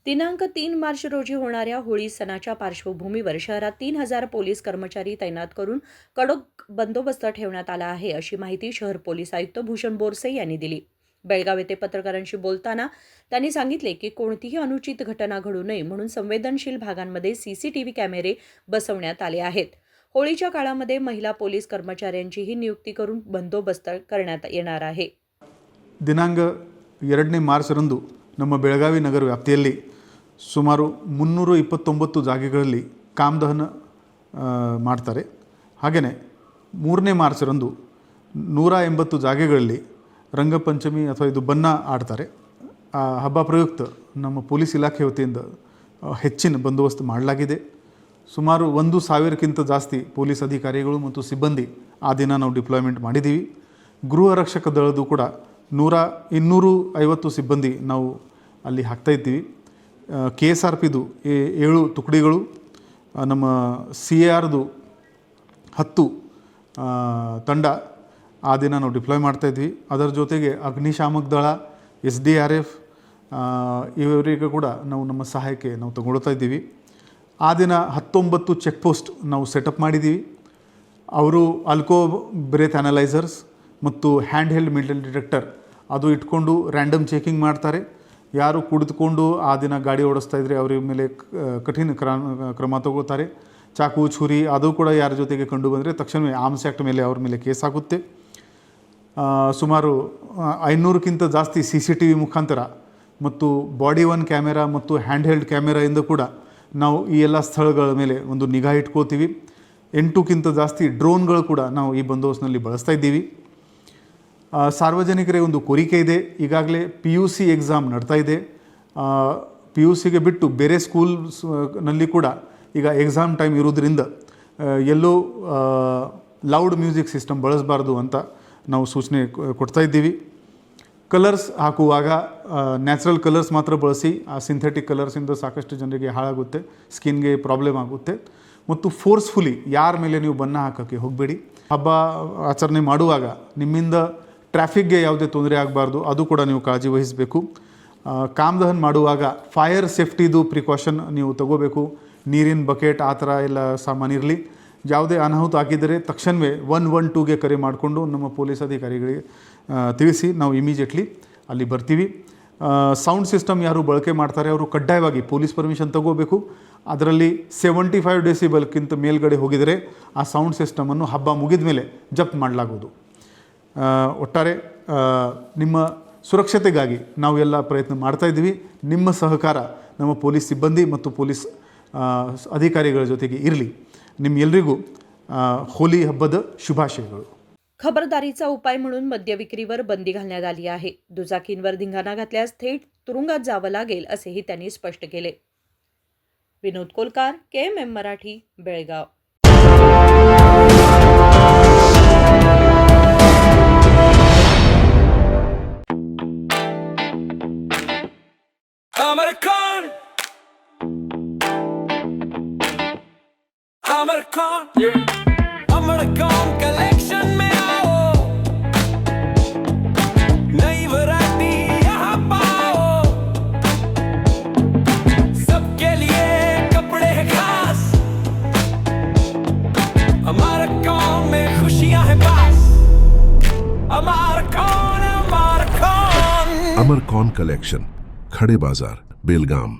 दिनांक 3 मार्च रोजी होणाऱ्या होळी सणाच्या पार्श्वभूमीवर शहरात 3000 पोलीस कर्मचारी तैनात करून कडक बंदोबस्त ठेवण्यात आला आहे, अशी माहिती शहर पोलीस आयुक्त भूषण बोरसे यांनी दिली. बेळगाव येथे पत्रकारांशी बोलताना त्यांनी सांगितले की कोणतीही अनुचित घटना घडू नये म्हणून संवेदनशील भागांमध्ये सीसीटीव्ही कॅमेरे बसवण्यात आले आहेत. होळीच्या काळामध्ये महिला पोलीस कर्मचाऱ्यांचीही नियुक्ती करून बंदोबस्त करण्यात येणार आहे. ದಿನಾಂಕ 2 ಮಾರ್ಚರಂದು ನಮ್ಮ ಬೆಳಗಾವಿ ನಗರ ವ್ಯಾಪ್ತಿಯಲ್ಲಿ ಸುಮಾರು 329 ಜಾಗೆಗಳಲ್ಲಿ ಕಾಮದಹನ ಮಾಡ್ತಾರೆ. ಹಾಗೆಯೇ 3ನೇ ಮಾರ್ಚರಂದು 180 ಜಾಗೆಗಳಲ್ಲಿ ರಂಗಪಂಚಮಿ ಅಥವಾ ಇದು ಬಣ್ಣ ಆಡ್ತಾರೆ. ಆ ಹಬ್ಬ ಪ್ರಯುಕ್ತ ನಮ್ಮ ಪೊಲೀಸ್ ಇಲಾಖೆ ವತಿಯಿಂದ ಹೆಚ್ಚಿನ ಬಂದೋಬಸ್ತ್ ಮಾಡಲಾಗಿದೆ. ಸುಮಾರು 1000ಕ್ಕಿಂತ ಜಾಸ್ತಿ ಪೊಲೀಸ್ ಅಧಿಕಾರಿಗಳು ಮತ್ತು ಸಿಬ್ಬಂದಿ ಆ ದಿನ ನಾವು ಡಿಪ್ಲಾಯ್ಮೆಂಟ್ ಮಾಡಿದ್ದೀವಿ. ಗೃಹ ರಕ್ಷಕ ದಳದ್ದು ಕೂಡ 250 ಸಿಬ್ಬಂದಿ ನಾವು ಅಲ್ಲಿ ಹಾಕ್ತಾಯಿದ್ದೀವಿ. KSRPದು 7 ತುಕಡಿಗಳು, ನಮ್ಮ CARದು 10 ತಂಡ ಆ ದಿನ ನಾವು ಡಿಪ್ಲಾಯ್ ಮಾಡ್ತಾಯಿದ್ವಿ. ಅದರ ಜೊತೆಗೆ ಅಗ್ನಿಶಾಮಕ ದಳ, SDRF ಇವರಿಗೆ ಕೂಡ ನಾವು ನಮ್ಮ ಸಹಾಯಕ್ಕೆ ನಾವು ತಗೊಳ್ತಾ ಇದ್ದೀವಿ. ಆ ದಿನ 19 ಚೆಕ್ ಪೋಸ್ಟ್ ನಾವು ಸೆಟಪ್ ಮಾಡಿದ್ದೀವಿ. ಅವರು ಆಲ್ಕೋ ಬ್ರೇತ್ ಅನಲೈಸರ್ಸ್ ಮತ್ತು ಹ್ಯಾಂಡ್ ಹೆಲ್ಡ್ ಮೆಟಲ್ ಡಿಟೆಕ್ಟರ್ ಅದು ಇಟ್ಕೊಂಡು ರ್ಯಾಂಡಮ್ ಚೆಕಿಂಗ್ ಮಾಡ್ತಾರೆ. ಯಾರು ಕುಡಿದುಕೊಂಡು ಆ ದಿನ ಗಾಡಿ ಓಡಿಸ್ತಾ ಇದ್ದರೆ ಅವ್ರ ಮೇಲೆ ಕಠಿಣ ಕ್ರಮ ತಗೊಳ್ತಾರೆ. ಚಾಕು छुरी ಅದು ಕೂಡ ಯಾರ ಜೊತೆಗೆ ಕಂಡು ಬಂದರೆ ತಕ್ಷಣವೇ ಆರ್ಮ್ಸ್ ಆ್ಯಕ್ಟ್ ಮೇಲೆ ಅವ್ರ ಮೇಲೆ ಕೇಸ್ ಆಗುತ್ತೆ. ಸುಮಾರು 500ಕ್ಕಿಂತ ಜಾಸ್ತಿ CCTV ಮುಖಾಂತರ ಮತ್ತು ಬಾಡಿ ಒನ್ ಕ್ಯಾಮೆರಾ ಮತ್ತು ಹ್ಯಾಂಡ್ ಹೆಲ್ಡ್ ಕ್ಯಾಮೆರಾಯಿಂದ ಕೂಡ ನಾವು ಈ ಎಲ್ಲ ಸ್ಥಳಗಳ ಮೇಲೆ ಒಂದು ನಿಗಾ ಇಟ್ಕೋತೀವಿ. 8ಕ್ಕಿಂತ ಜಾಸ್ತಿ ಡ್ರೋನ್ಗಳು ಕೂಡ ನಾವು ಈ ಬಂದೋಬಸ್ತ್ನಲ್ಲಿ ಬಳಸ್ತಾ ಇದ್ದೀವಿ. ಸಾರ್ವಜನಿಕರಿಗೆ ಒಂದು ಕೋರಿಕೆ ಇದೆ. ಈಗಾಗಲೇ PUC ಎಕ್ಸಾಮ್ ನಡ್ತಾ ಇದೆ. PUCಗೆ ಬಿಟ್ಟು ಬೇರೆ ಸ್ಕೂಲ್ಸ್ನಲ್ಲಿ ಕೂಡ ಈಗ ಎಕ್ಸಾಮ್ ಟೈಮ್ ಇರೋದ್ರಿಂದ ಎಲ್ಲೋ ಲೌಡ್ ಮ್ಯೂಸಿಕ್ ಸಿಸ್ಟಮ್ ಬಳಸಬಾರ್ದು ಅಂತ ನಾವು ಸೂಚನೆ ಕೊಡ್ತಾ ಇದ್ದೀವಿ. ಕಲರ್ಸ್ ಹಾಕುವಾಗ ನ್ಯಾಚುರಲ್ ಕಲರ್ಸ್ ಮಾತ್ರ ಬಳಸಿ. ಆ ಸಿಂಥೆಟಿಕ್ ಕಲರ್ಸಿಂದ ಸಾಕಷ್ಟು ಜನರಿಗೆ ಹಾಳಾಗುತ್ತೆ, ಸ್ಕಿನ್ಗೆ ಪ್ರಾಬ್ಲಮ್ ಆಗುತ್ತೆ. ಮತ್ತು ಫೋರ್ಸ್ಫುಲಿ ಯಾರ ಮೇಲೆ ನೀವು ಬಣ್ಣ ಹಾಕೋಕ್ಕೆ ಹೋಗಬೇಡಿ. ಹಬ್ಬ ಆಚರಣೆ ಮಾಡುವಾಗ ನಿಮ್ಮಿಂದ ಟ್ರಾಫಿಕ್ಗೆ ಯಾವುದೇ ತೊಂದರೆ ಆಗಬಾರ್ದು, ಅದು ಕೂಡ ನೀವು ಕಾಳಜಿ ವಹಿಸಬೇಕು. ಕಾಮದಹನ ಮಾಡುವಾಗ ಫೈರ್ ಸೇಫ್ಟಿದು ಪ್ರಿಕಾಷನ್ ನೀವು ತಗೋಬೇಕು. ನೀರಿನ ಬಕೆಟ್ ಆ ಥರ ಎಲ್ಲ ಸಾಮಾನಿರಲಿ. ಯಾವುದೇ ಅನಾಹುತ ಆಗಿದ್ದರೆ ತಕ್ಷಣವೇ 112ಗೆ ಕರೆ ಮಾಡಿಕೊಂಡು ನಮ್ಮ ಪೊಲೀಸ್ ಅಧಿಕಾರಿಗಳಿಗೆ ತಿಳಿಸಿ ನಾವು ಇಮಿಡಿಯೇಟ್ಲಿ ಅಲ್ಲಿ ಬರ್ತೀವಿ. ಸೌಂಡ್ ಸಿಸ್ಟಮ್ ಯಾರು ಬಳಕೆ ಮಾಡ್ತಾರೆ ಅವರು ಕಡ್ಡಾಯವಾಗಿ ಪೊಲೀಸ್ ಪರ್ಮಿಷನ್ ತಗೋಬೇಕು. ಅದರಲ್ಲಿ 75 ಡೆಸಿಬಲ್ಗಿಂತ ಮೇಲ್ಗಡೆ ಹೋಗಿದರೆ ಆ ಸೌಂಡ್ ಸಿಸ್ಟಮನ್ನು ಹಬ್ಬ ಮುಗಿದ ಮೇಲೆ ಜಪ್ತ್ ಮಾಡಲಾಗುವುದು. ಒಟ್ಟಾರೆ ನಿಮ್ಮ ಸುರಕ್ಷತೆಗಾಗಿ ನಾವು ಎಲ್ಲ ಪ್ರಯತ್ನ ಮಾಡ್ತಾಯಿದ್ದೀವಿ. ನಿಮ್ಮ ಸಹಕಾರ ನಮ್ಮ ಪೊಲೀಸ್ ಸಿಬ್ಬಂದಿ ಮತ್ತು ಪೊಲೀಸ್ अधिकारीಗಳ ಜೊತೆಗೆ ಇರಲಿ. ನಿಮ್ಮೆಲ್ಲರಿಗೂ होली हब्बद शुभाशयಗಳು. खबरदारीचा उपाय म्हणून मद्य विक्रीवर बंदी घालण्यात आली आहे. दुचाकींवर धिंगाणा घातल्यास थेट तुरुंगात जावं लागेल असेही त्यांनी स्पष्ट केले. विनोद कोलकार, KMM मराठी, बेळगाव. अमरकॉन कलेक्शन में आओ, नई वैरायटी यहाँ पाओ, सबके लिए कपड़े हैं खास. अमरकॉन में खुशियाँ हैं पास. अमरकॉन. अमरकॉन कलेक्शन, खड़े बाजार, बेलगाम.